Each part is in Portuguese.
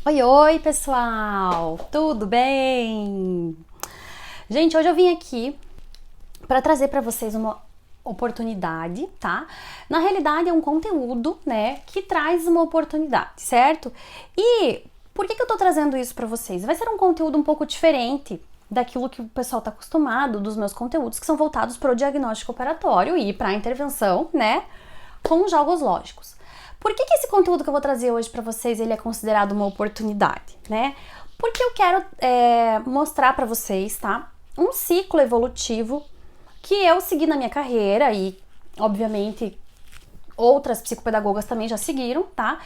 Oi, oi, pessoal! Tudo bem? Gente, hoje eu vim aqui para trazer para vocês uma oportunidade, tá? Na realidade é um conteúdo, né, que traz uma oportunidade, certo? E por que eu tô trazendo isso para vocês? Vai ser um conteúdo um pouco diferente daquilo que o pessoal tá acostumado dos meus conteúdos, que são voltados para o diagnóstico operatório e para a intervenção, né, com jogos lógicos. Por que esse conteúdo que eu vou trazer hoje para vocês ele é considerado uma oportunidade, né? Porque eu quero mostrar para vocês, tá? Um ciclo evolutivo que eu segui na minha carreira e, obviamente, outras psicopedagogas também já seguiram, tá?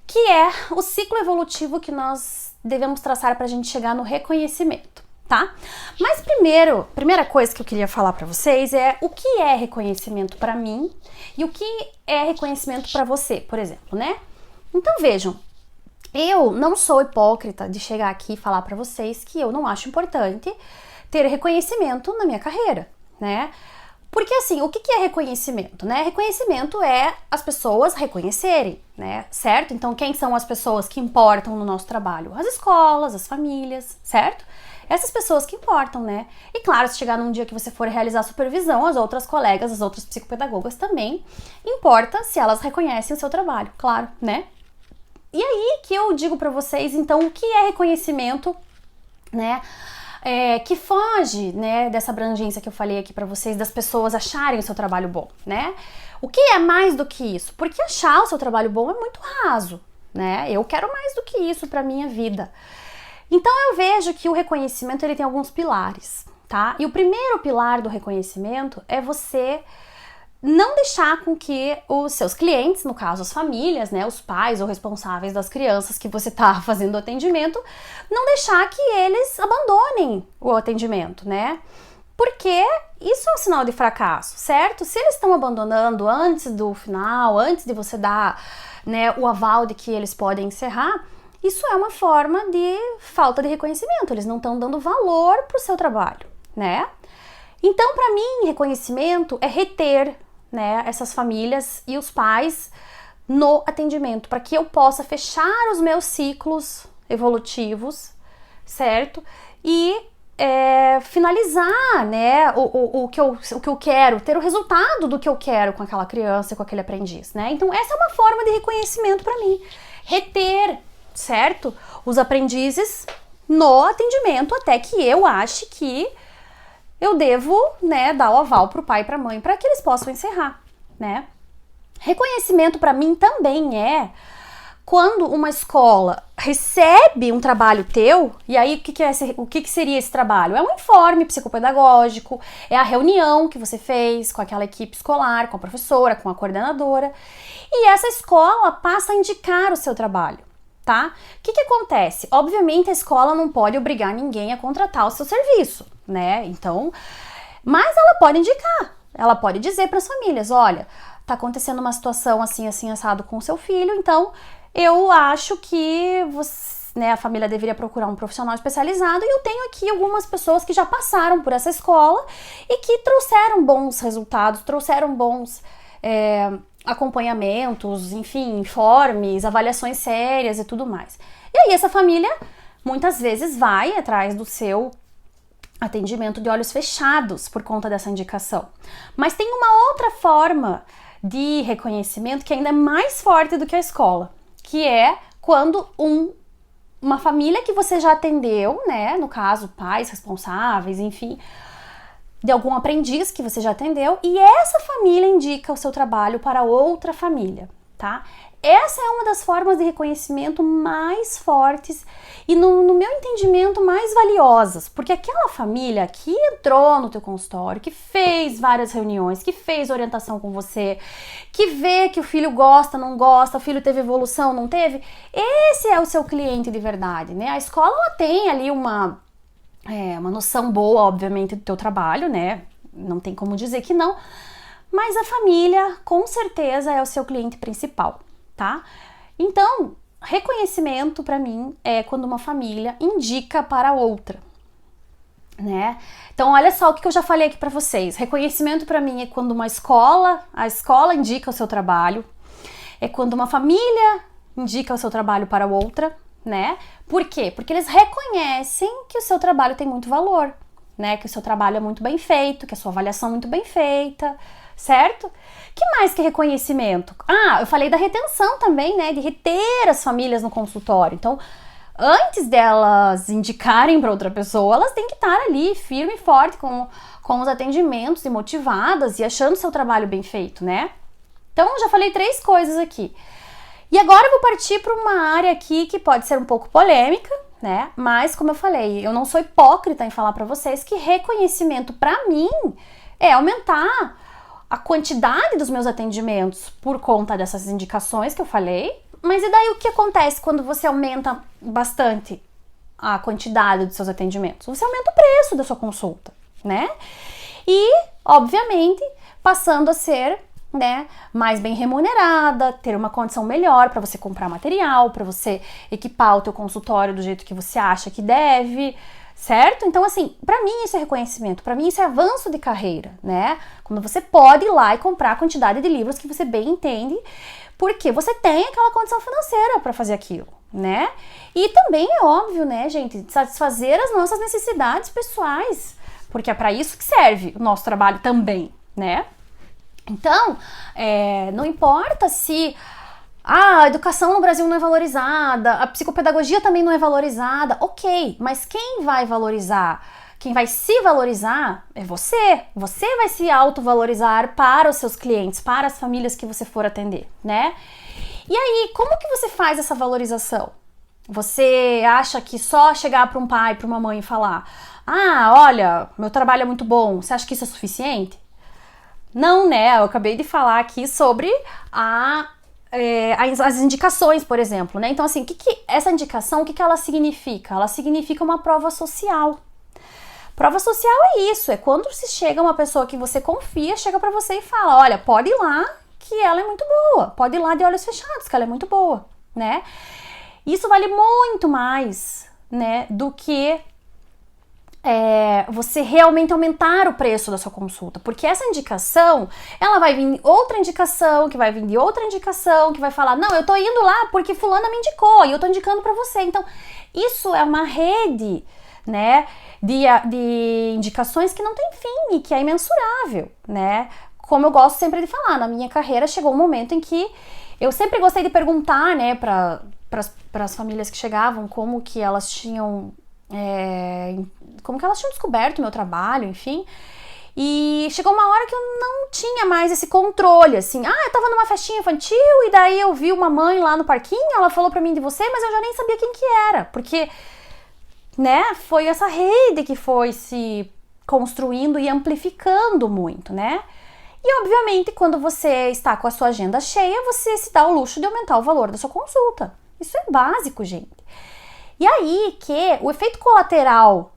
Que é o ciclo evolutivo que nós devemos traçar para a gente chegar no reconhecimento, tá? Mas primeira coisa que eu queria falar para vocês é o que é reconhecimento para mim e o que é reconhecimento para você, por exemplo, né? Então vejam, eu não sou hipócrita de chegar aqui e falar para vocês que eu não acho importante ter reconhecimento na minha carreira, né? Porque assim, o que é reconhecimento, né? Reconhecimento é as pessoas reconhecerem, né? Certo? Então quem são as pessoas que importam no nosso trabalho? As escolas, as famílias, certo? Essas pessoas que importam, né? E claro, se chegar num dia que você for realizar a supervisão, as outras colegas, as outras psicopedagogas também, importa se elas reconhecem o seu trabalho, claro, né? E aí que eu digo pra vocês, então, o que é reconhecimento, né? Que foge, né, dessa abrangência que eu falei aqui pra vocês, das pessoas acharem o seu trabalho bom, né? O que é mais do que isso? Porque achar o seu trabalho bom é muito raso, né? Eu quero mais do que isso pra minha vida. Então eu vejo que o reconhecimento ele tem alguns pilares, tá? E o primeiro pilar do reconhecimento é você não deixar com que os seus clientes, no caso as famílias, né, os pais ou responsáveis das crianças que você está fazendo o atendimento, não deixar que eles abandonem o atendimento, né? Porque isso é um sinal de fracasso, certo? Se eles estão abandonando antes do final, antes de você dar, né, o aval de que eles podem encerrar, isso é uma forma de falta de reconhecimento, eles não estão dando valor para o seu trabalho, né? Então, para mim, reconhecimento é reter, né, essas famílias e os pais no atendimento, para que eu possa fechar os meus ciclos evolutivos, certo? E finalizar, né, o que eu quero, ter o resultado do que eu quero com aquela criança, com aquele aprendiz, né? Então, essa é uma forma de reconhecimento para mim, reter, certo? Os aprendizes no atendimento até que eu ache que eu devo, né, dar o aval pro pai e pra mãe para que eles possam encerrar, né? Reconhecimento para mim também é quando uma escola recebe um trabalho teu, e aí o que seria esse trabalho? É um informe psicopedagógico, é a reunião que você fez com aquela equipe escolar, com a professora, com a coordenadora, e essa escola passa a indicar o seu trabalho. Tá? O que acontece? Obviamente a escola não pode obrigar ninguém a contratar o seu serviço, né? Então, mas ela pode indicar, ela pode dizer para as famílias, olha, tá acontecendo uma situação assim, assim, assado com o seu filho, então eu acho que você, né, a família deveria procurar um profissional especializado e eu tenho aqui algumas pessoas que já passaram por essa escola e que trouxeram bons resultados, trouxeram bons acompanhamentos, enfim, informes, avaliações sérias e tudo mais. E aí essa família muitas vezes vai atrás do seu atendimento de olhos fechados por conta dessa indicação. Mas tem uma outra forma de reconhecimento que ainda é mais forte do que a escola, que é quando uma família que você já atendeu, né, no caso pais responsáveis, enfim, de algum aprendiz que você já atendeu, e essa família indica o seu trabalho para outra família, tá? Essa é uma das formas de reconhecimento mais fortes e, no meu entendimento, mais valiosas, porque aquela família que entrou no teu consultório, que fez várias reuniões, que fez orientação com você, que vê que o filho gosta, não gosta, o filho teve evolução, não teve, esse é o seu cliente de verdade, né? A escola ela tem ali uma noção boa, obviamente, do teu trabalho, né? Não tem como dizer que não, mas a família, com certeza, é o seu cliente principal, tá? Então, reconhecimento, para mim, é quando uma família indica para outra, né? Então, olha só o que eu já falei aqui para vocês. Reconhecimento, para mim, é quando a escola indica o seu trabalho, é quando uma família indica o seu trabalho para outra, né? Por quê? Porque eles reconhecem que o seu trabalho tem muito valor, né? Que o seu trabalho é muito bem feito, que a sua avaliação é muito bem feita, certo? Que mais que reconhecimento? Ah, eu falei da retenção também, né? De reter as famílias no consultório. Então, antes delas indicarem para outra pessoa, elas têm que estar ali firme e forte com os atendimentos e motivadas e achando seu trabalho bem feito, né? Então, já falei 3 coisas aqui. E agora eu vou partir para uma área aqui que pode ser um pouco polêmica, né? Mas, como eu falei, eu não sou hipócrita em falar para vocês que reconhecimento para mim é aumentar a quantidade dos meus atendimentos por conta dessas indicações que eu falei. Mas e daí o que acontece quando você aumenta bastante a quantidade dos seus atendimentos? Você aumenta o preço da sua consulta, né? E, obviamente, passando a ser, né, mais bem remunerada, ter uma condição melhor para você comprar material, para você equipar o teu consultório do jeito que você acha que deve, certo? Então, assim, para mim isso é reconhecimento, para mim isso é avanço de carreira, né? Quando você pode ir lá e comprar a quantidade de livros que você bem entende, porque você tem aquela condição financeira para fazer aquilo, né? E também é óbvio, né, gente, satisfazer as nossas necessidades pessoais, porque é para isso que serve o nosso trabalho também, né? Então, não importa se a educação no Brasil não é valorizada, a psicopedagogia também não é valorizada, ok, mas quem vai valorizar, quem vai se valorizar é você. Você vai se autovalorizar para os seus clientes, para as famílias que você for atender, né? E aí, como que você faz essa valorização? Você acha que só chegar para um pai, para uma mãe e falar: ah, olha, meu trabalho é muito bom, você acha que isso é suficiente? Não, né? Eu acabei de falar aqui sobre as indicações, por exemplo, né? Então, assim, essa indicação, o que ela significa? Ela significa uma prova social. Prova social é isso, é quando se chega uma pessoa que você confia, chega pra você e fala: olha, pode ir lá que ela é muito boa, pode ir lá de olhos fechados que ela é muito boa, né? Isso vale muito mais, né, do que você realmente aumentar o preço da sua consulta, porque essa indicação, ela vai vir outra indicação, que vai vir de outra indicação, que vai falar: não, eu tô indo lá porque fulana me indicou e eu tô indicando pra você. Então, isso é uma rede, né, de indicações que não tem fim e que é imensurável, né? Como eu gosto sempre de falar, na minha carreira chegou um momento em que eu sempre gostei de perguntar, né, para as famílias que chegavam como que elas tinham descoberto o meu trabalho, enfim. E chegou uma hora que eu não tinha mais esse controle, assim. Ah, eu tava numa festinha infantil e daí eu vi uma mãe lá no parquinho, ela falou pra mim de você, mas eu já nem sabia quem que era, porque, né, foi essa rede que foi se construindo e amplificando muito, né? E, obviamente, quando você está com a sua agenda cheia, você se dá o luxo de aumentar o valor da sua consulta. Isso é básico, gente. E aí que o efeito colateral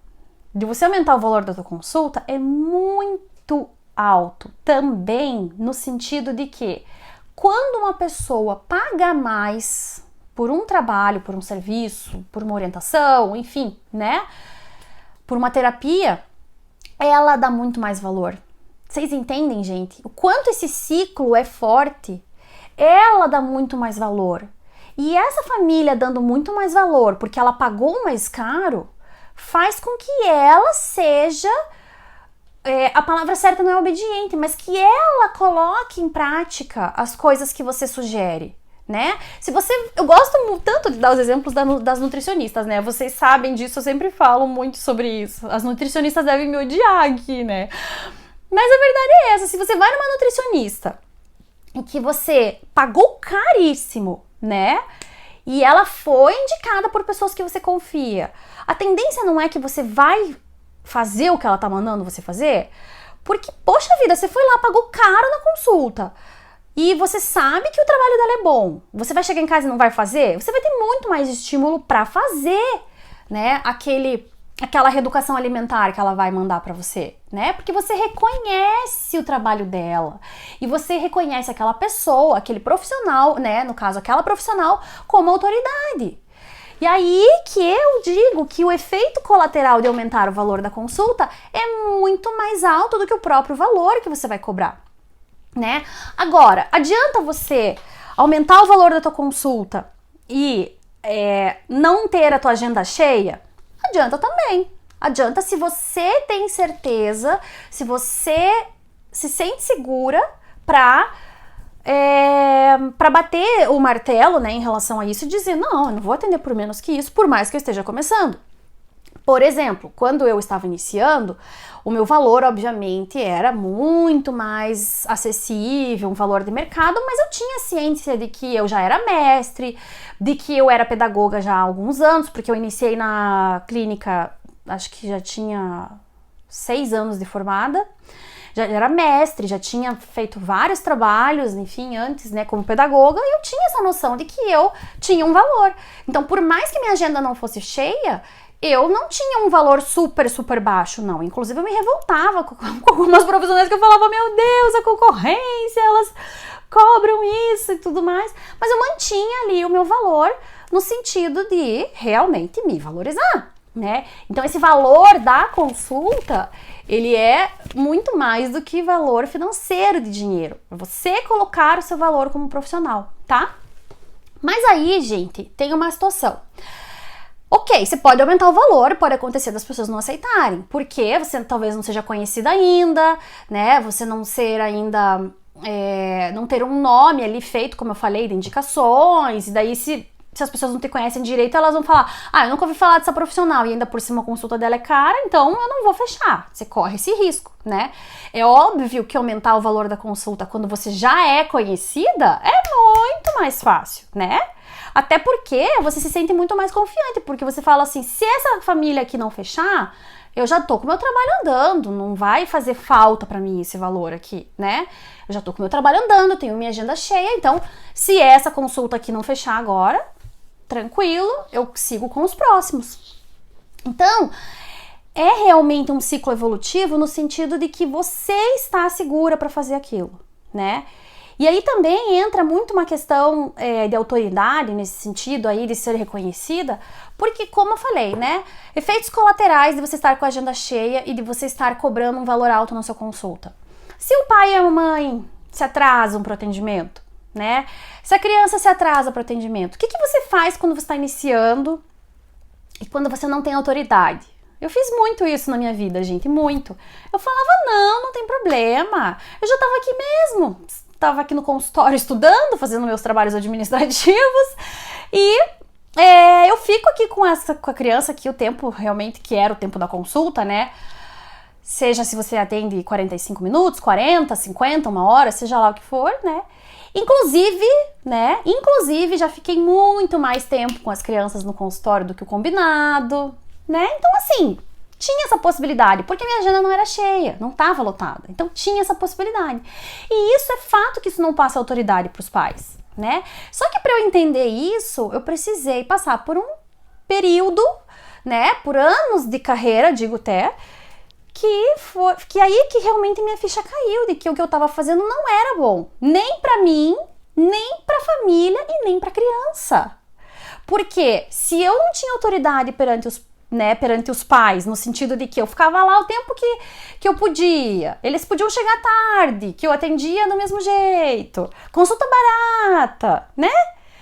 de você aumentar o valor da sua consulta é muito alto também, no sentido de que quando uma pessoa paga mais por um trabalho, por um serviço, por uma orientação, enfim, né, por uma terapia, ela dá muito mais valor. Vocês entendem, gente? O quanto esse ciclo é forte? Ela dá muito mais valor. E essa família dando muito mais valor, porque ela pagou mais caro, faz com que ela seja, a palavra certa não é obediente, mas que ela coloque em prática as coisas que você sugere, né? Eu gosto tanto de dar os exemplos das nutricionistas, né? Vocês sabem disso, eu sempre falo muito sobre isso. As nutricionistas devem me odiar aqui, né? Mas a verdade é essa: se você vai numa nutricionista e que você pagou caríssimo, né, e ela foi indicada por pessoas que você confia, a tendência não é que você vai fazer o que ela tá mandando você fazer? Porque, poxa vida, você foi lá, pagou caro na consulta e você sabe que o trabalho dela é bom. Você vai chegar em casa e não vai fazer? Você vai ter muito mais estímulo para fazer, né, aquela reeducação alimentar que ela vai mandar para você, né? Porque você reconhece o trabalho dela e você reconhece aquela pessoa, aquele profissional, né? No caso, aquela profissional como autoridade. E aí que eu digo que o efeito colateral de aumentar o valor da consulta é muito mais alto do que o próprio valor que você vai cobrar, né? Agora, adianta você aumentar o valor da tua consulta e não ter a tua agenda cheia? Adianta também. Adianta se você tem certeza, se você se sente segura para bater o martelo, né, em relação a isso e dizer, não, eu não vou atender por menos que isso, por mais que eu esteja começando. Por exemplo, quando eu estava iniciando, o meu valor, obviamente, era muito mais acessível, um valor de mercado, mas eu tinha ciência de que eu já era mestre, de que eu era pedagoga já há alguns anos, porque eu iniciei na clínica, acho que já tinha 6 anos de formada, já era mestre, já tinha feito vários trabalhos, enfim, antes, né, como pedagoga, e eu tinha essa noção de que eu tinha um valor. Então, por mais que minha agenda não fosse cheia, eu não tinha um valor super, super baixo, não. Inclusive, eu me revoltava com algumas profissionais que eu falava, meu Deus, a concorrência, elas cobram isso e tudo mais. Mas eu mantinha ali o meu valor no sentido de realmente me valorizar, né? Então, esse valor da consulta, ele é muito mais do que valor financeiro de dinheiro. É você colocar o seu valor como profissional, tá? Mas aí, gente, tem uma situação. Ok, você pode aumentar o valor, pode acontecer das pessoas não aceitarem, porque você talvez não seja conhecida ainda, né? Você não ser ainda, não ter um nome ali feito, como eu falei, de indicações, e daí se as pessoas não te conhecem direito, elas vão falar, eu nunca ouvi falar dessa profissional, e ainda por cima a consulta dela é cara, então eu não vou fechar. Você corre esse risco, né? É óbvio que aumentar o valor da consulta quando você já é conhecida é muito mais fácil, né? Até porque você se sente muito mais confiante, porque você fala assim, se essa família aqui não fechar, eu já tô com o meu trabalho andando, não vai fazer falta pra mim esse valor aqui, né? Eu já tô com o meu trabalho andando, eu tenho minha agenda cheia, então se essa consulta aqui não fechar agora, tranquilo, eu sigo com os próximos. Então, é realmente um ciclo evolutivo no sentido de que você está segura para fazer aquilo, né? E aí também entra muito uma questão de autoridade nesse sentido aí de ser reconhecida, porque como eu falei, né, efeitos colaterais de você estar com a agenda cheia e de você estar cobrando um valor alto na sua consulta. Se o pai e a mãe se atrasam para o atendimento, né, se a criança se atrasa para o atendimento, o que você faz quando você está iniciando e quando você não tem autoridade? Eu fiz muito isso na minha vida, gente, muito. Eu falava, não tem problema, eu já estava aqui mesmo. Estava aqui no consultório estudando, fazendo meus trabalhos administrativos e eu fico aqui com a criança aqui o tempo realmente que era o tempo da consulta, né? Seja se você atende 45 minutos, 40, 50, 1 hora, seja lá o que for, né? Inclusive já fiquei muito mais tempo com as crianças no consultório do que o combinado, né? Então assim, tinha essa possibilidade, porque minha agenda não era cheia, não estava lotada. Então tinha essa possibilidade. E isso é fato que isso não passa autoridade para os pais, né? Só que para eu entender isso, eu precisei passar por um período, né, por anos de carreira, digo até, que aí que realmente minha ficha caiu, de que o que eu estava fazendo não era bom, nem para mim, nem para a família e nem para a criança. Porque se eu não tinha autoridade perante os pais, no sentido de que eu ficava lá o tempo que eu podia, eles podiam chegar tarde, que eu atendia do mesmo jeito, consulta barata, né?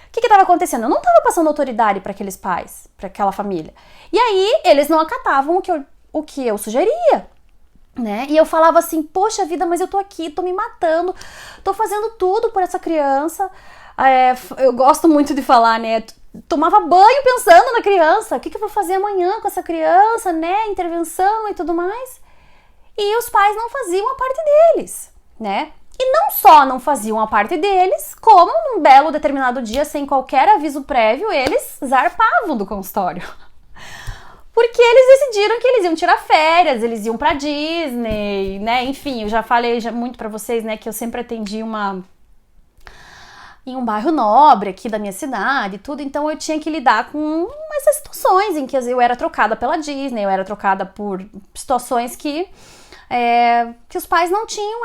O que estava acontecendo? Eu não estava passando autoridade para aqueles pais, para aquela família. E aí, eles não acatavam o que eu sugeria, né? E eu falava assim, poxa vida, mas eu tô aqui, tô me matando, tô fazendo tudo por essa criança. Eu gosto muito de falar, né? Tomava banho pensando na criança, o que eu vou fazer amanhã com essa criança, né? Intervenção e tudo mais. E os pais não faziam a parte deles, né? E não só não faziam a parte deles, como num belo determinado dia, sem qualquer aviso prévio, eles zarpavam do consultório. Porque eles decidiram que eles iam tirar férias, eles iam pra Disney, né? Enfim, eu já falei muito pra vocês, né, que eu sempre atendi em um bairro nobre aqui da minha cidade e tudo, então eu tinha que lidar com essas situações em que eu era trocada pela Disney, eu era trocada por situações que os pais não tinham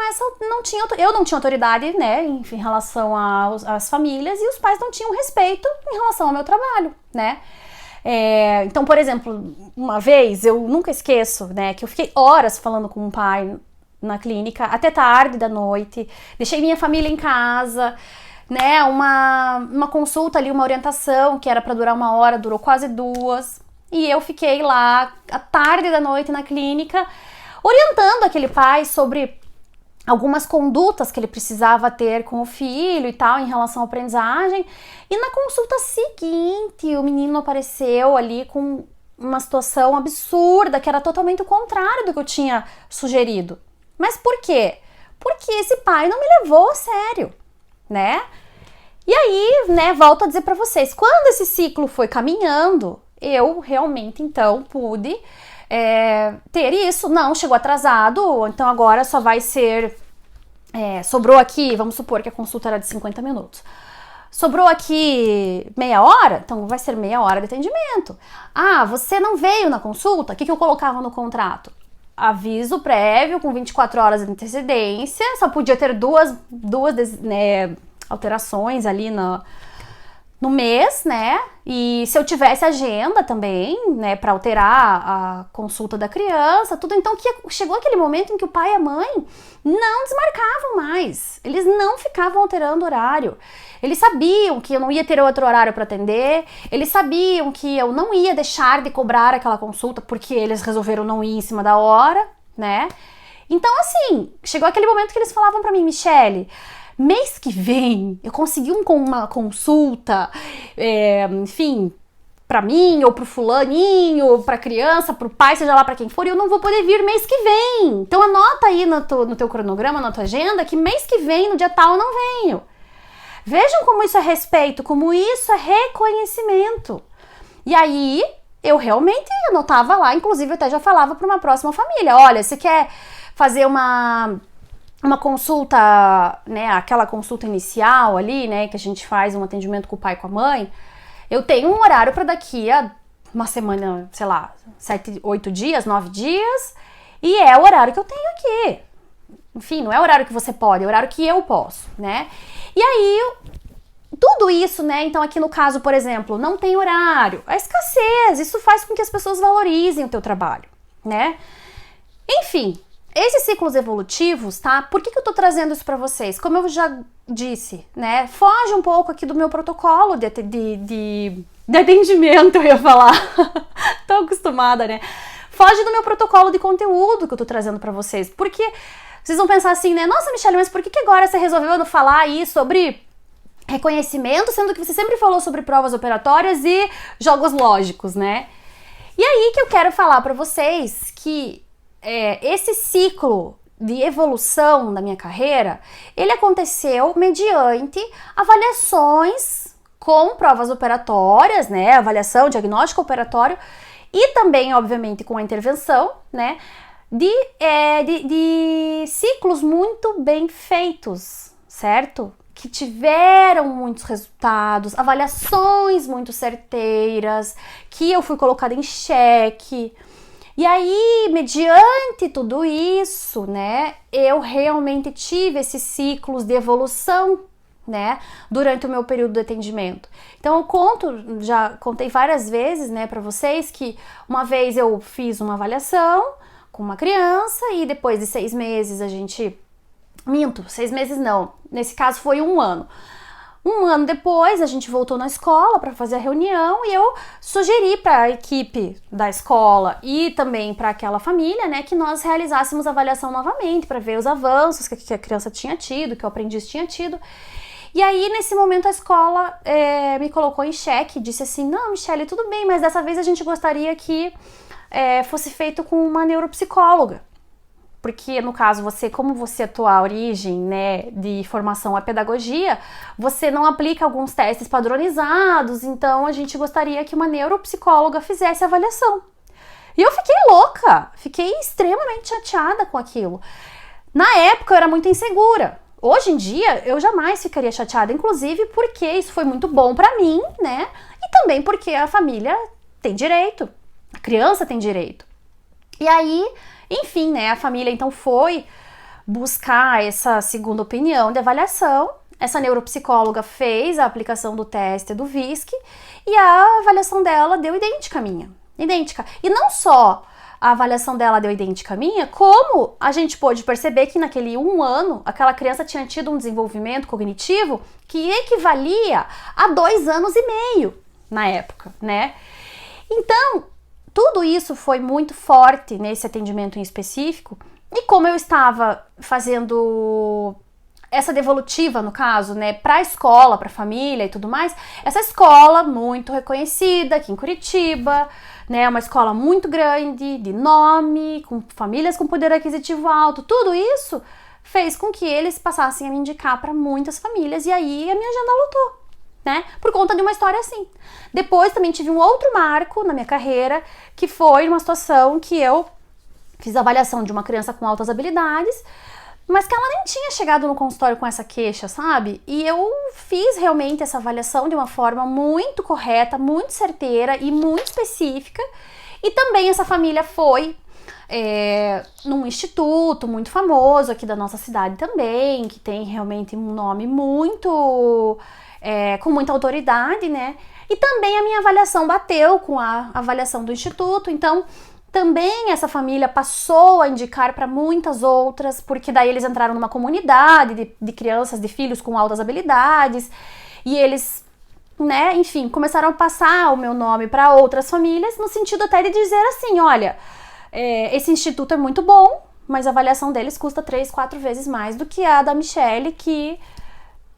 eu não tinha autoridade, né, em relação às famílias, e os pais não tinham respeito em relação ao meu trabalho, né. Então, por exemplo, uma vez, eu nunca esqueço, né, que eu fiquei horas falando com um pai na clínica, até tarde da noite, deixei minha família em casa, né, uma consulta ali, uma orientação que era para durar 1 hora, durou quase 2. E eu fiquei lá à tarde da noite na clínica, orientando aquele pai sobre algumas condutas que ele precisava ter com o filho e tal, em relação à aprendizagem. E na consulta seguinte, o menino apareceu ali com uma situação absurda, que era totalmente o contrário do que eu tinha sugerido. Mas por quê? Porque esse pai não me levou a sério, né? E aí, né, volto a dizer para vocês, quando esse ciclo foi caminhando, eu realmente, então, pude ter isso. Não, chegou atrasado, então agora só vai ser... sobrou aqui, vamos supor que a consulta era de 50 minutos. Sobrou aqui meia hora, então vai ser meia hora de atendimento. Ah, você não veio na consulta? O que eu colocava no contrato? Aviso prévio com 24 horas de antecedência, só podia ter duas né, alterações ali no mês, né? E se eu tivesse agenda também, né, para alterar a consulta da criança, tudo. Então chegou aquele momento em que o pai e a mãe não desmarcavam mais. Eles não ficavam alterando horário. Eles sabiam que eu não ia ter outro horário para atender. Eles sabiam que eu não ia deixar de cobrar aquela consulta porque eles resolveram não ir em cima da hora, né? Então, assim, chegou aquele momento que eles falavam para mim, Michele, mês que vem eu consegui uma consulta, enfim, pra mim ou pro fulaninho, pra criança, pro pai, seja lá pra quem for, e eu não vou poder vir mês que vem. Então anota aí no teu cronograma, na tua agenda, que mês que vem, no dia tal, eu não venho. Vejam como isso é respeito, como isso é reconhecimento. E aí, eu realmente anotava lá, inclusive eu até já falava para uma próxima família, olha, você quer fazer uma consulta, né, aquela consulta inicial ali, né, que a gente faz um atendimento com o pai e com a mãe, eu tenho um horário para daqui a uma semana, sei lá, 7, 8 dias, 9 dias, e é o horário que eu tenho aqui. Enfim, não é o horário que você pode, é o horário que eu posso, né? E aí, tudo isso, né, então aqui no caso, por exemplo, não tem horário, a escassez, isso faz com que as pessoas valorizem o teu trabalho, né? Enfim, esses ciclos evolutivos, tá? Por que eu tô trazendo isso pra vocês? Como eu já disse, né? Foge um pouco aqui do meu protocolo de atendimento, eu ia falar. Tô acostumada, né? Foge do meu protocolo de conteúdo que eu tô trazendo pra vocês. Porque vocês vão pensar assim, né? Nossa, Michele, mas por que agora você resolveu falar aí sobre reconhecimento, sendo que você sempre falou sobre provas operatórias e jogos lógicos, né? E aí que eu quero falar pra vocês que esse ciclo de evolução da minha carreira, ele aconteceu mediante avaliações com provas operatórias, né, avaliação, diagnóstico operatório e também, obviamente, com a intervenção, né, de ciclos muito bem feitos, certo? Que tiveram muitos resultados, avaliações muito certeiras, que eu fui colocada em xeque. E aí, mediante tudo isso, né, eu realmente tive esses ciclos de evolução, né, durante o meu período de atendimento. Então eu já contei várias vezes, né, para vocês que uma vez eu fiz uma avaliação com uma criança e depois de 6 meses a gente... Minto, 6 meses não, nesse caso foi 1 ano. 1 ano depois, a gente voltou na escola para fazer a reunião e eu sugeri para a equipe da escola e também para aquela família, né, que nós realizássemos a avaliação novamente para ver os avanços que a criança tinha tido, que o aprendiz tinha tido. E aí, nesse momento, a escola me colocou em xeque, disse assim, não, Michele, tudo bem, mas dessa vez a gente gostaria que fosse feito com uma neuropsicóloga. Porque, no caso, como a tua origem, né, de formação é pedagogia, você não aplica alguns testes padronizados, então a gente gostaria que uma neuropsicóloga fizesse a avaliação. E eu fiquei louca, fiquei extremamente chateada com aquilo. Na época eu era muito insegura. Hoje em dia eu jamais ficaria chateada, inclusive porque isso foi muito bom pra mim, né, e também porque a família tem direito, a criança tem direito. E aí... Enfim, né, a família então foi buscar essa segunda opinião de avaliação, essa neuropsicóloga fez a aplicação do teste do VISC e a avaliação dela deu idêntica à minha, idêntica. E não só a avaliação dela deu idêntica à minha, como a gente pôde perceber que naquele 1 ano, aquela criança tinha tido um desenvolvimento cognitivo que equivalia a 2 anos e meio na época, né? Então, tudo isso foi muito forte nesse atendimento em específico, e como eu estava fazendo essa devolutiva, no caso, né, para a escola, para a família e tudo mais, essa escola muito reconhecida aqui em Curitiba, né, uma escola muito grande, de nome, com famílias com poder aquisitivo alto, tudo isso fez com que eles passassem a me indicar para muitas famílias, e aí a minha agenda lotou, né, por conta de uma história assim. Depois também tive um outro marco na minha carreira, que foi uma situação que eu fiz a avaliação de uma criança com altas habilidades, mas que ela nem tinha chegado no consultório com essa queixa, sabe? E eu fiz realmente essa avaliação de uma forma muito correta, muito certeira e muito específica. E também essa família foi num instituto muito famoso aqui da nossa cidade também, que tem realmente um nome muito... com muita autoridade, né? E também a minha avaliação bateu com a avaliação do instituto, então... Também essa família passou a indicar para muitas outras, porque daí eles entraram numa comunidade de crianças, de filhos com altas habilidades, e eles, né, enfim, começaram a passar o meu nome para outras famílias, no sentido até de dizer assim, olha, esse instituto é muito bom, mas a avaliação deles custa 3, 4 vezes mais do que a da Michele, que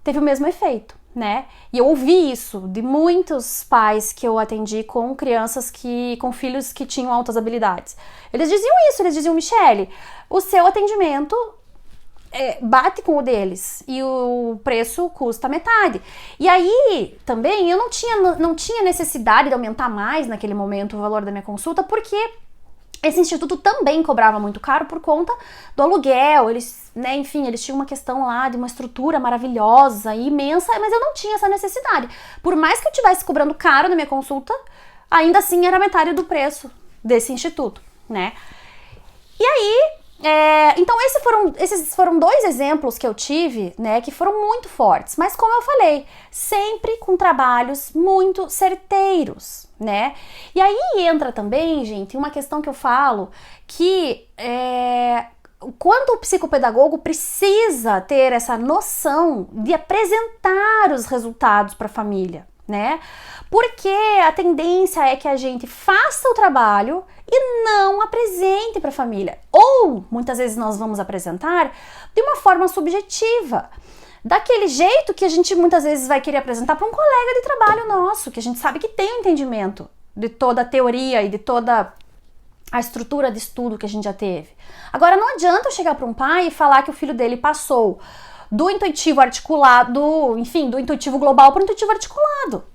teve o mesmo efeito, né? E eu ouvi isso de muitos pais que eu atendi com crianças com filhos que tinham altas habilidades. Eles diziam isso, eles diziam, Michele, o seu atendimento bate com o deles e o preço custa metade. E aí, também, eu não tinha necessidade de aumentar mais naquele momento o valor da minha consulta, porque esse instituto também cobrava muito caro por conta do aluguel, eles, né, enfim, eles tinham uma questão lá de uma estrutura maravilhosa e imensa, mas eu não tinha essa necessidade. Por mais que eu estivesse cobrando caro na minha consulta, ainda assim era metade do preço desse instituto, né? E aí, então esses foram 2 exemplos que eu tive, né, que foram muito fortes, mas como eu falei, sempre com trabalhos muito certeiros, né? E aí entra também, gente, uma questão que eu falo, que quando o psicopedagogo precisa ter essa noção de apresentar os resultados para a família, né? Porque a tendência é que a gente faça o trabalho e não apresente para a família. Ou, muitas vezes, nós vamos apresentar de uma forma subjetiva. Daquele jeito que a gente muitas vezes vai querer apresentar para um colega de trabalho nosso, que a gente sabe que tem um entendimento de toda a teoria e de toda a estrutura de estudo que a gente já teve. Agora, não adianta eu chegar para um pai e falar que o filho dele passou do intuitivo articulado, enfim, do intuitivo global para o intuitivo articulado.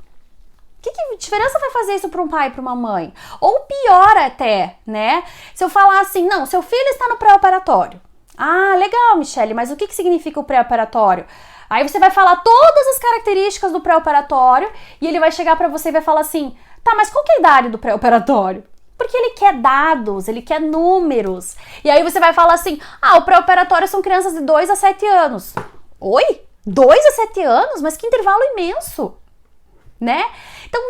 Que diferença vai fazer isso para um pai e para uma mãe? Ou pior até, né? Se eu falar assim, não, seu filho está no pré-operatório. Ah, legal, Michele, mas o que significa o pré-operatório? Aí você vai falar todas as características do pré-operatório e ele vai chegar para você e vai falar assim, tá, mas qual que é a idade do pré-operatório? Porque ele quer dados, ele quer números. E aí você vai falar assim, o pré-operatório são crianças de 2 a 7 anos. Oi? 2 a 7 anos? Mas que intervalo imenso, né? Então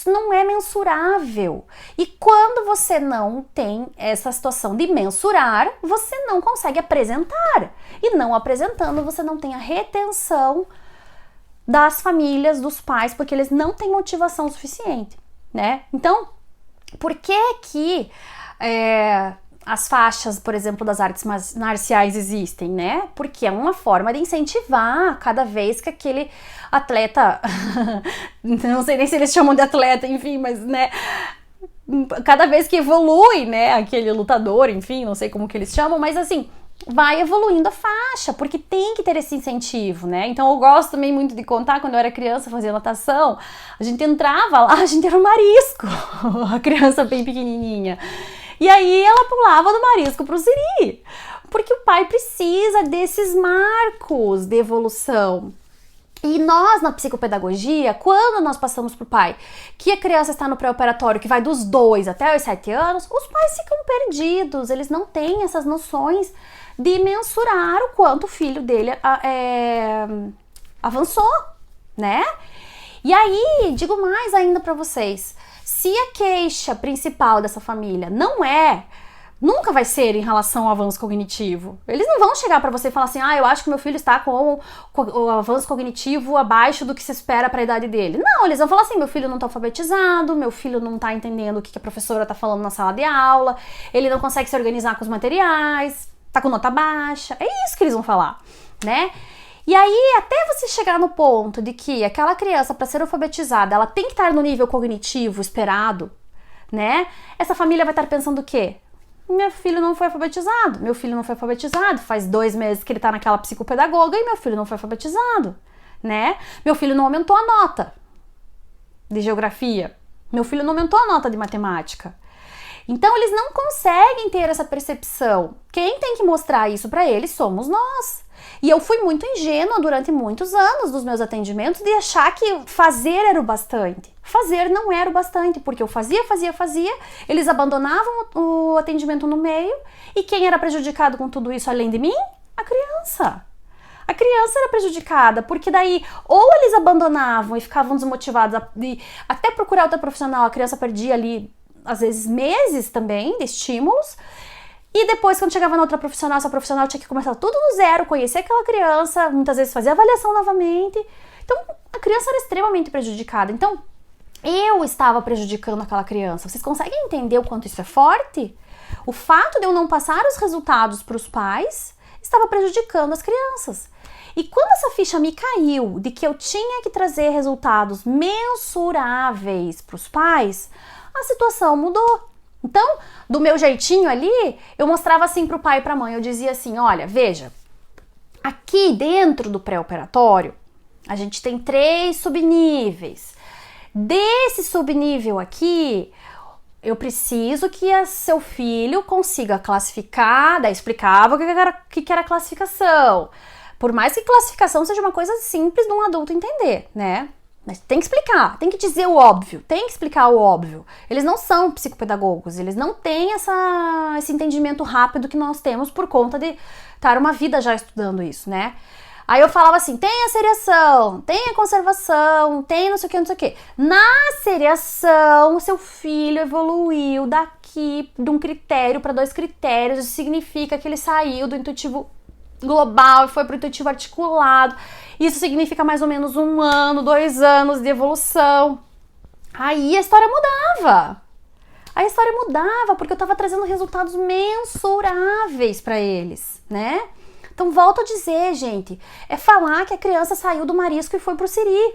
não é mensurável. E quando você não tem essa situação de mensurar, você não consegue apresentar. E não apresentando, você não tem a retenção das famílias, dos pais, porque eles não têm motivação suficiente, né? Então, por que as faixas, por exemplo, das artes marciais existem, né? Porque é uma forma de incentivar cada vez que aquele atleta, não sei nem se eles chamam de atleta, enfim, mas, né, cada vez que evolui, né, aquele lutador, enfim, não sei como que eles chamam, mas assim, vai evoluindo a faixa, porque tem que ter esse incentivo, né? Então eu gosto também muito de contar, quando eu era criança, fazia natação, a gente entrava lá, a gente era um marisco, a criança bem pequenininha. E aí ela pulava do marisco pro siri, porque o pai precisa desses marcos de evolução. E nós, na psicopedagogia, quando nós passamos pro pai que a criança está no pré-operatório, que vai dos 2 até os 7 anos, os pais ficam perdidos, eles não têm essas noções de mensurar o quanto o filho dele avançou, né? E aí, digo mais ainda para vocês, se a queixa principal dessa família nunca vai ser em relação ao avanço cognitivo. Eles não vão chegar para você e falar assim, eu acho que meu filho está com o avanço cognitivo abaixo do que se espera para a idade dele. Não, eles vão falar assim, meu filho não está alfabetizado, meu filho não está entendendo o que a professora está falando na sala de aula, ele não consegue se organizar com os materiais, está com nota baixa. É isso que eles vão falar, né? E aí, até você chegar no ponto de que aquela criança, para ser alfabetizada, ela tem que estar no nível cognitivo esperado, né? Essa família vai estar pensando o quê? Meu filho não foi alfabetizado, faz 2 meses que ele tá naquela psicopedagoga e meu filho não foi alfabetizado, né? Meu filho não aumentou a nota de geografia, meu filho não aumentou a nota de matemática. Então eles não conseguem ter essa percepção. Quem tem que mostrar isso para eles somos nós. E eu fui muito ingênua durante muitos anos dos meus atendimentos de achar que fazer era o bastante. Fazer não era o bastante, porque eu fazia, eles abandonavam o atendimento no meio, e quem era prejudicado com tudo isso além de mim? A criança. A criança era prejudicada, porque daí ou eles abandonavam e ficavam desmotivados até procurar outra profissional, a criança perdia ali, às vezes, meses também de estímulos. E depois, quando chegava na outra profissional, essa profissional tinha que começar tudo do zero, conhecer aquela criança, muitas vezes fazer avaliação novamente. Então, a criança era extremamente prejudicada. Então, eu estava prejudicando aquela criança. Vocês conseguem entender o quanto isso é forte? O fato de eu não passar os resultados para os pais estava prejudicando as crianças. E quando essa ficha me caiu de que eu tinha que trazer resultados mensuráveis para os pais, a situação mudou. Então, do meu jeitinho ali, eu mostrava assim para o pai e para a mãe. Eu dizia assim, olha, veja, aqui dentro do pré-operatório, a gente tem 3 subníveis. Desse subnível aqui, eu preciso que seu filho consiga classificar, daí explicava o que era classificação. Por mais que classificação seja uma coisa simples de um adulto entender, né? Mas tem que explicar, tem que dizer o óbvio, tem que explicar o óbvio. Eles não são psicopedagogos, eles não têm esse entendimento rápido que nós temos por conta de estar uma vida já estudando isso, né? Aí eu falava assim, tem a seriação, tem a conservação, tem não sei o que, não sei o que. Na seriação, o seu filho evoluiu daqui de um critério para 2 critérios, isso significa que ele saiu do intuitivo global e foi para o intuitivo articulado. Isso significa mais ou menos 1 ano, 2 anos de evolução. Aí a história mudava. Porque eu estava trazendo resultados mensuráveis para eles, né? Então, volto a dizer, gente, é falar que a criança saiu do marisco e foi pro siri.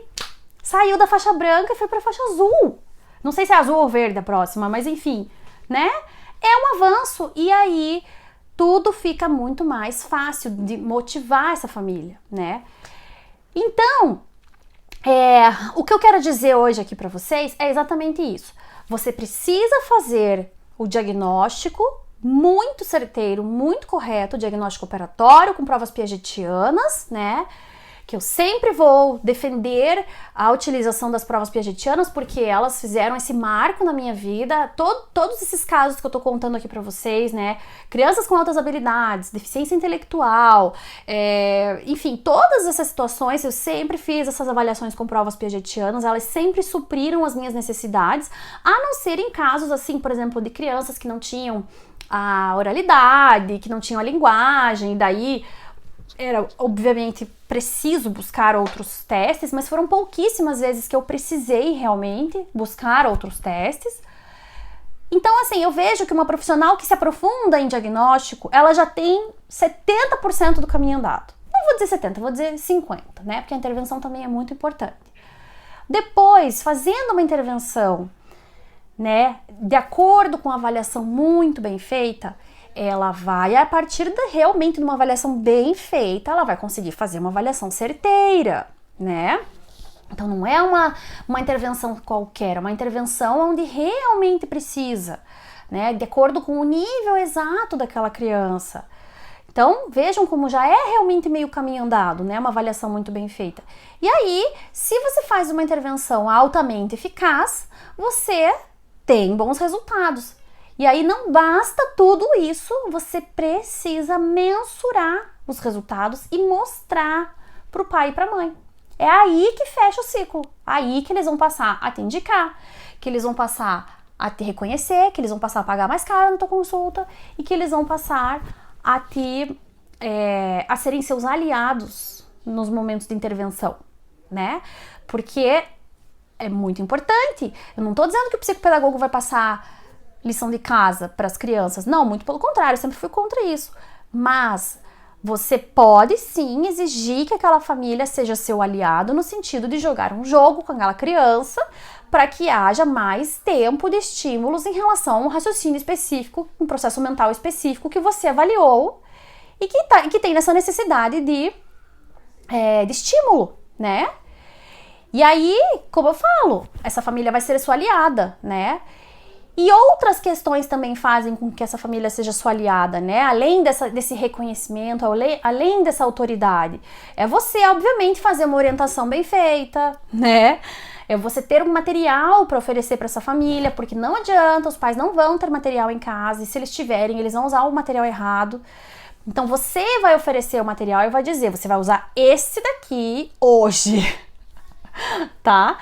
Saiu da faixa branca e foi pra faixa azul. Não sei se é azul ou verde a próxima, mas enfim, né? É um avanço e aí tudo fica muito mais fácil de motivar essa família, né? Então, o que eu quero dizer hoje aqui pra vocês é exatamente isso. Você precisa fazer o diagnóstico muito certeiro, muito correto, diagnóstico operatório com provas piagetianas, né? Que eu sempre vou defender a utilização das provas piagetianas porque elas fizeram esse marco na minha vida. Todos esses casos que eu tô contando aqui pra vocês, né? Crianças com altas habilidades, deficiência intelectual, enfim, todas essas situações eu sempre fiz essas avaliações com provas piagetianas, elas sempre supriram as minhas necessidades, a não ser em casos assim, por exemplo, de crianças que não tinham a oralidade, que não tinham a linguagem, e daí era obviamente preciso buscar outros testes, mas foram pouquíssimas vezes que eu precisei realmente buscar outros testes. Então, assim, eu vejo que uma profissional que se aprofunda em diagnóstico, ela já tem 70% do caminho andado. Não vou dizer 70, vou dizer 50, né? Porque a intervenção também é muito importante. Depois, fazendo uma intervenção, né, de acordo com a avaliação muito bem feita, ela vai, a partir realmente de uma avaliação bem feita, ela vai conseguir fazer uma avaliação certeira, né? Então não é uma intervenção qualquer, é uma intervenção onde realmente precisa, né? De acordo com o nível exato daquela criança. Então vejam como já é realmente meio caminho andado, né? Uma avaliação muito bem feita. E aí, se você faz uma intervenção altamente eficaz, você tem bons resultados. E aí não basta tudo isso, você precisa mensurar os resultados e mostrar para o pai e para a mãe. É aí que fecha o ciclo. Aí que eles vão passar a te indicar, que eles vão passar a te reconhecer, que eles vão passar a pagar mais caro na tua consulta e que eles vão passar a a serem seus aliados nos momentos de intervenção, né? Porque é muito importante. Eu não tô dizendo que o psicopedagogo vai passar lição de casa para as crianças. Não, muito pelo contrário, eu sempre fui contra isso. Mas você pode sim exigir que aquela família seja seu aliado no sentido de jogar um jogo com aquela criança para que haja mais tempo de estímulos em relação a um raciocínio específico, um processo mental específico que você avaliou e que tem essa necessidade de estímulo, né? E aí, como eu falo, essa família vai ser sua aliada, né? E outras questões também fazem com que essa família seja sua aliada, né? Além desse reconhecimento, além dessa autoridade. É você, obviamente, fazer uma orientação bem feita, né? É você ter um material para oferecer para essa família, porque não adianta, os pais não vão ter material em casa, e se eles tiverem, eles vão usar o material errado. Então você vai oferecer o material e vai dizer, você vai usar esse daqui hoje, tá?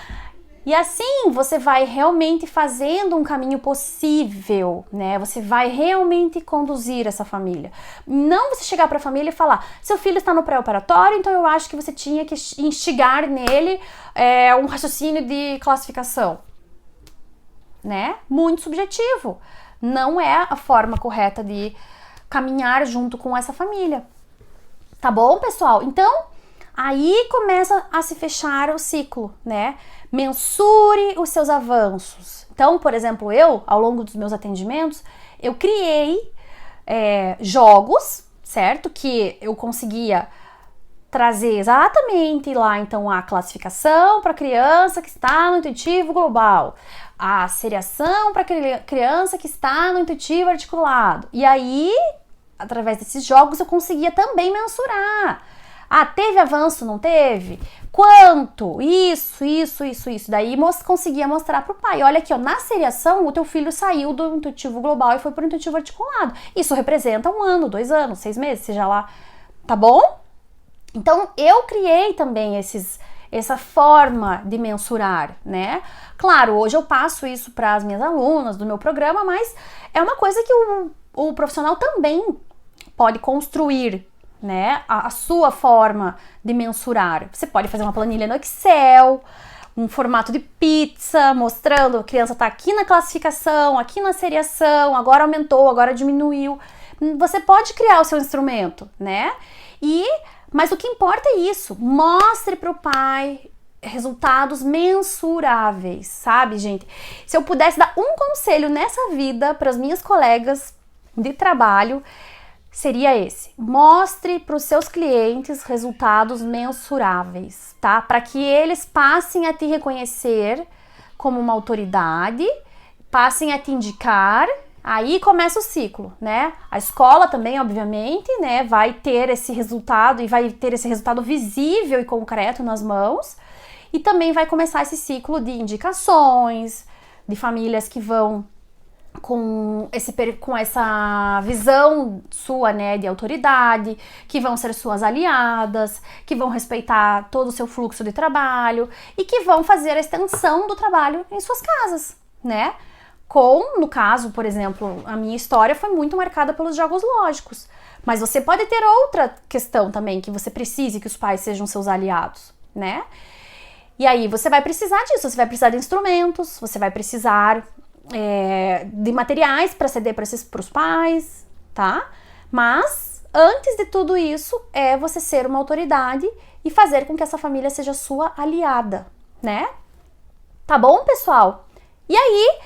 E assim você vai realmente fazendo um caminho possível, né? Você vai realmente conduzir essa família. Não você chegar para a família e falar, seu filho está no pré-operatório, então eu acho que você tinha que instigar nele um raciocínio de classificação, né? Muito subjetivo. Não é a forma correta de caminhar junto com essa família. Tá bom, pessoal? Então, aí começa a se fechar o ciclo, né? Mensure os seus avanços. Então, por exemplo, eu, ao longo dos meus atendimentos, eu criei jogos, certo? Que eu conseguia trazer exatamente lá, então, a classificação para criança que está no intuitivo global, a seriação para criança que está no intuitivo articulado. E aí, através desses jogos, eu conseguia também mensurar. Ah, teve avanço, não teve? Quanto? Isso. Daí conseguia mostrar pro pai. Olha aqui, ó, na seriação, o teu filho saiu do intuitivo global e foi pro intuitivo articulado. Isso representa 1 ano, 2 anos, 6 meses, seja lá. Tá bom? Então, eu criei também essa forma de mensurar, né? Claro, hoje eu passo isso para as minhas alunas do meu programa, mas é uma coisa que o profissional também pode construir, né? A sua forma de mensurar. Você pode fazer uma planilha no Excel, um formato de pizza, mostrando a criança está aqui na classificação, aqui na seriação, agora aumentou, agora diminuiu. Você pode criar o seu instrumento, né? Mas o que importa é isso. Mostre para o pai resultados mensuráveis, sabe, gente? Se eu pudesse dar um conselho nessa vida para as minhas colegas de trabalho, seria esse: mostre para os seus clientes resultados mensuráveis, tá? Para que eles passem a te reconhecer como uma autoridade, passem a te indicar. Aí começa o ciclo, né? A escola também, obviamente, né, vai ter esse resultado e vai ter esse resultado visível e concreto nas mãos. E também vai começar esse ciclo de indicações, de famílias que vão com essa visão sua, né, de autoridade, que vão ser suas aliadas, que vão respeitar todo o seu fluxo de trabalho e que vão fazer a extensão do trabalho em suas casas, né? No caso, por exemplo, a minha história foi muito marcada pelos jogos lógicos, mas você pode ter outra questão também, que você precise que os pais sejam seus aliados, né? E aí você vai precisar disso, você vai precisar de instrumentos, você vai precisar de materiais para ceder para os pais, tá? Mas antes de tudo isso é você ser uma autoridade e fazer com que essa família seja sua aliada, né? Tá bom, pessoal? E aí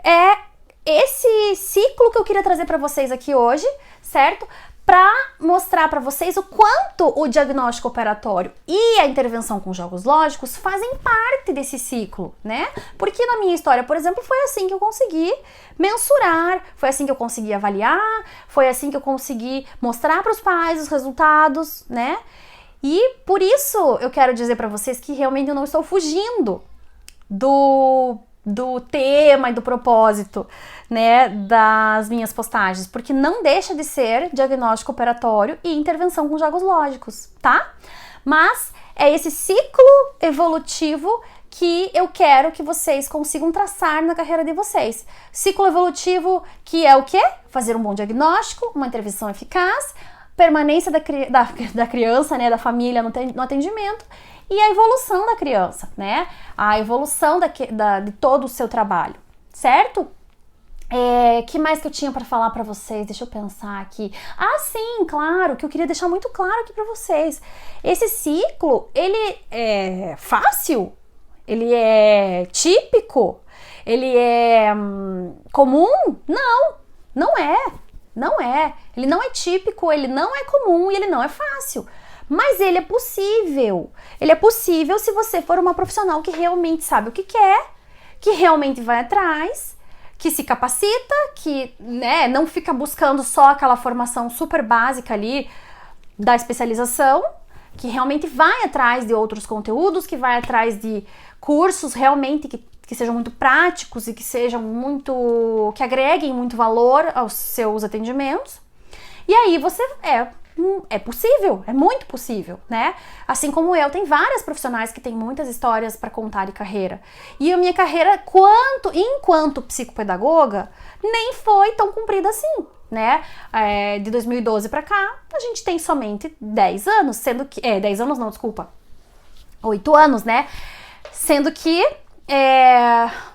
é esse ciclo que eu queria trazer para vocês aqui hoje, certo? Para mostrar para vocês o quanto o diagnóstico operatório e a intervenção com jogos lógicos fazem parte desse ciclo, né? Porque na minha história, por exemplo, foi assim que eu consegui mensurar, foi assim que eu consegui avaliar, foi assim que eu consegui mostrar para os pais os resultados, né? E por isso eu quero dizer para vocês que realmente eu não estou fugindo do tema e do propósito, né, das minhas postagens, porque não deixa de ser diagnóstico operatório e intervenção com jogos lógicos, tá? Mas é esse ciclo evolutivo que eu quero que vocês consigam traçar na carreira de vocês. Ciclo evolutivo que é o quê? Fazer um bom diagnóstico, uma intervenção eficaz, permanência da criança, né, da família no atendimento e a evolução da criança, né? A evolução de todo o seu trabalho, certo? Que mais que eu tinha para falar para vocês? Deixa eu pensar aqui. Ah, sim, claro, que eu queria deixar muito claro aqui para vocês. Esse ciclo, ele é fácil? Ele é típico? Ele é comum? Não, não é. Não é. Ele não é típico, ele não é comum e ele não é fácil. Mas ele é possível. Ele é possível se você for uma profissional que realmente sabe o que quer, que realmente vai atrás, que se capacita, que, né, não fica buscando só aquela formação super básica ali da especialização, que realmente vai atrás de outros conteúdos, que vai atrás de cursos realmente que sejam muito práticos e que sejam que agreguem muito valor aos seus atendimentos. E aí você é possível, é muito possível, né? Assim como eu, tem várias profissionais que têm muitas histórias para contar de carreira. E a minha carreira, enquanto psicopedagoga, nem foi tão comprida assim, né? De 2012 para cá, a gente tem somente 10 anos, sendo que... 10 anos não, desculpa. 8 anos, né? Sendo que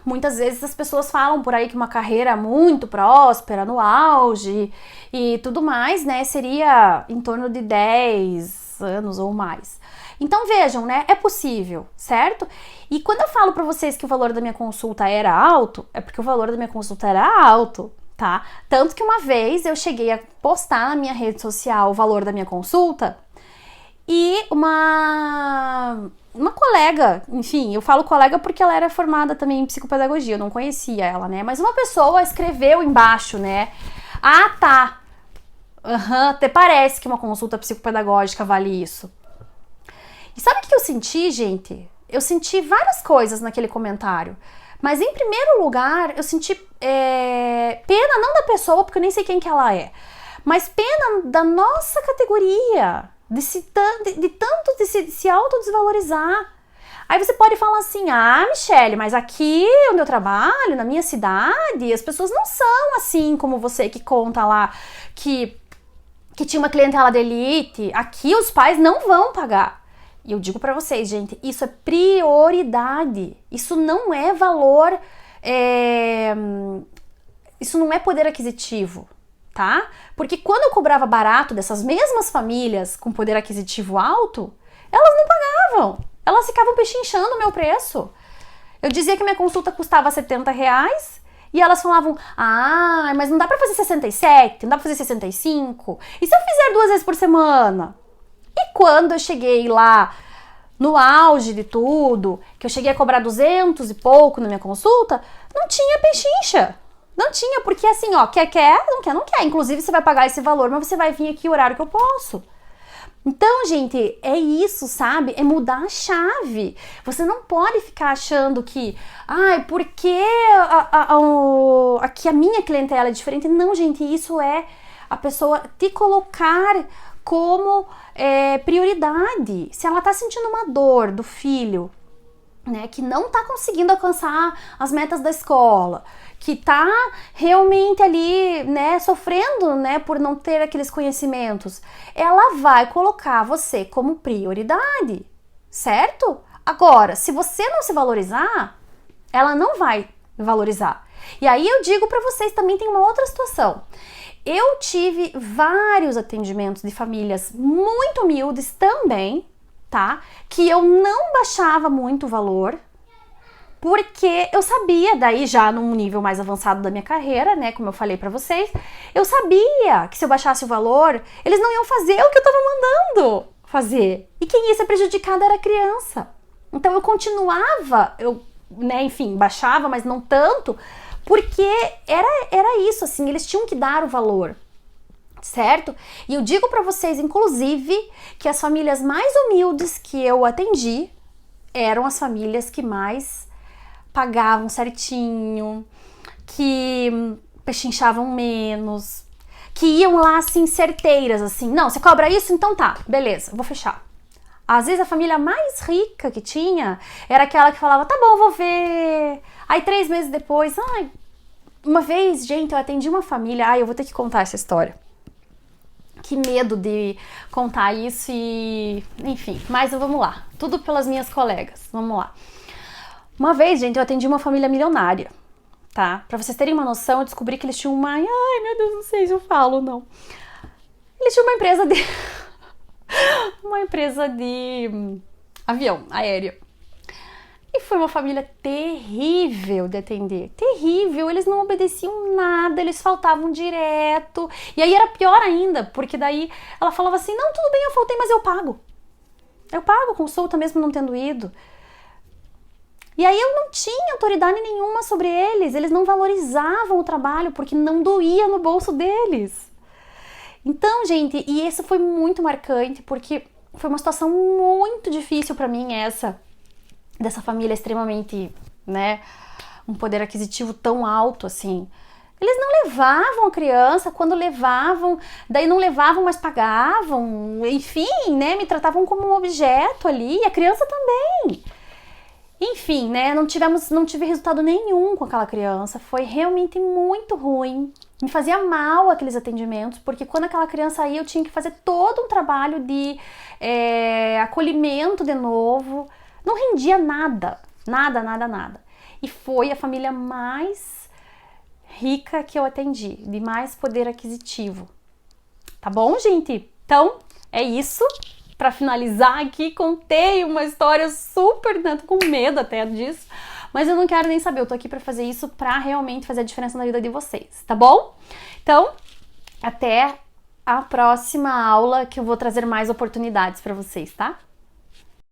muitas vezes as pessoas falam por aí que uma carreira muito próspera, no auge e tudo mais, né, seria em torno de 10 anos ou mais. Então vejam, né, é possível, certo? E quando eu falo pra vocês que o valor da minha consulta era alto, é porque o valor da minha consulta era alto, tá? Tanto que uma vez eu cheguei a postar na minha rede social o valor da minha consulta e uma colega, enfim, eu falo colega porque ela era formada também em psicopedagogia, eu não conhecia ela, né? Mas uma pessoa escreveu embaixo, né? Ah, tá. Até parece que uma consulta psicopedagógica vale isso. E sabe o que eu senti, gente? Eu senti várias coisas naquele comentário. Mas em primeiro lugar, eu senti pena não da pessoa, porque eu nem sei quem que ela é, mas pena da nossa categoria, de se autodesvalorizar. Aí você pode falar assim, ah, Michele, mas aqui onde eu trabalho, na minha cidade, as pessoas não são assim como você que conta lá que tinha uma clientela de elite. Aqui os pais não vão pagar. E eu digo pra vocês, gente, isso é prioridade. Isso não é valor, isso não é poder aquisitivo, tá? Porque quando eu cobrava barato dessas mesmas famílias com poder aquisitivo alto, elas não pagavam. Elas ficavam pechinchando o meu preço. Eu dizia que minha consulta custava R$70 e elas falavam, ah, mas não dá pra fazer 67, não dá pra fazer 65. E se eu fizer 2 vezes por semana? E quando eu cheguei lá no auge de tudo, que eu cheguei a cobrar 200 e pouco na minha consulta, não tinha pechincha. Não tinha, porque assim, ó, quer, não quer. Inclusive, você vai pagar esse valor, mas você vai vir aqui o horário que eu posso. Então, gente, é isso, sabe? É mudar a chave. Você não pode ficar achando que, porque aqui a minha clientela é diferente. Não, gente, isso é a pessoa te colocar como prioridade. Se ela tá sentindo uma dor do filho, né, que não tá conseguindo alcançar as metas da escola, que tá realmente ali, né, sofrendo, né, por não ter aqueles conhecimentos, ela vai colocar você como prioridade, certo? Agora, se você não se valorizar, ela não vai valorizar. E aí eu digo pra vocês, também tem uma outra situação. Eu tive vários atendimentos de famílias muito humildes também, tá? Que eu não baixava muito o valor, porque eu sabia, daí já num nível mais avançado da minha carreira, né, como eu falei pra vocês, eu sabia que se eu baixasse o valor, eles não iam fazer o que eu tava mandando fazer. E quem ia ser prejudicado era a criança. Então eu continuava, enfim, baixava, mas não tanto, porque era isso, assim, eles tinham que dar o valor, certo? E eu digo pra vocês, inclusive, que as famílias mais humildes que eu atendi eram as famílias que mais pagavam certinho, que pechinchavam menos, que iam lá assim certeiras, assim, não, você cobra isso? Então tá, beleza, vou fechar. Às vezes a família mais rica que tinha era aquela que falava, tá bom, vou ver. Aí 3 meses depois, uma vez, gente, eu atendi uma família, eu vou ter que contar essa história. Que medo de contar isso e... enfim, mas vamos lá. Tudo pelas minhas colegas, vamos lá. Uma vez, gente, eu atendi uma família milionária, tá? Pra vocês terem uma noção, eu descobri que eles tinham uma... ai, meu Deus, não sei se eu falo ou não. Eles tinham uma empresa de... uma empresa de avião aéreo. E foi uma família terrível de atender, terrível, eles não obedeciam nada, eles faltavam direto, e aí era pior ainda, porque daí ela falava assim, não, tudo bem, eu faltei, mas eu pago consulta mesmo não tendo ido. E aí eu não tinha autoridade nenhuma sobre eles, eles não valorizavam o trabalho, porque não doía no bolso deles. Então, gente, e isso foi muito marcante, porque foi uma situação muito difícil pra mim essa, dessa família extremamente, né, um poder aquisitivo tão alto assim. Eles não levavam a criança, quando levavam, daí não levavam, mas pagavam, enfim, né, me tratavam como um objeto ali, e a criança também. Enfim, né, não tive resultado nenhum com aquela criança, foi realmente muito ruim. Me fazia mal aqueles atendimentos, porque quando aquela criança ia, eu tinha que fazer todo um trabalho de acolhimento de novo. Não rendia nada, nada. E foi a família mais rica que eu atendi, de mais poder aquisitivo. Tá bom, gente? Então, é isso. Para finalizar aqui, contei uma história super, tanto com medo até disso, mas eu não quero nem saber, eu tô aqui para fazer isso para realmente fazer a diferença na vida de vocês, tá bom? Então, até a próxima aula que eu vou trazer mais oportunidades para vocês, tá?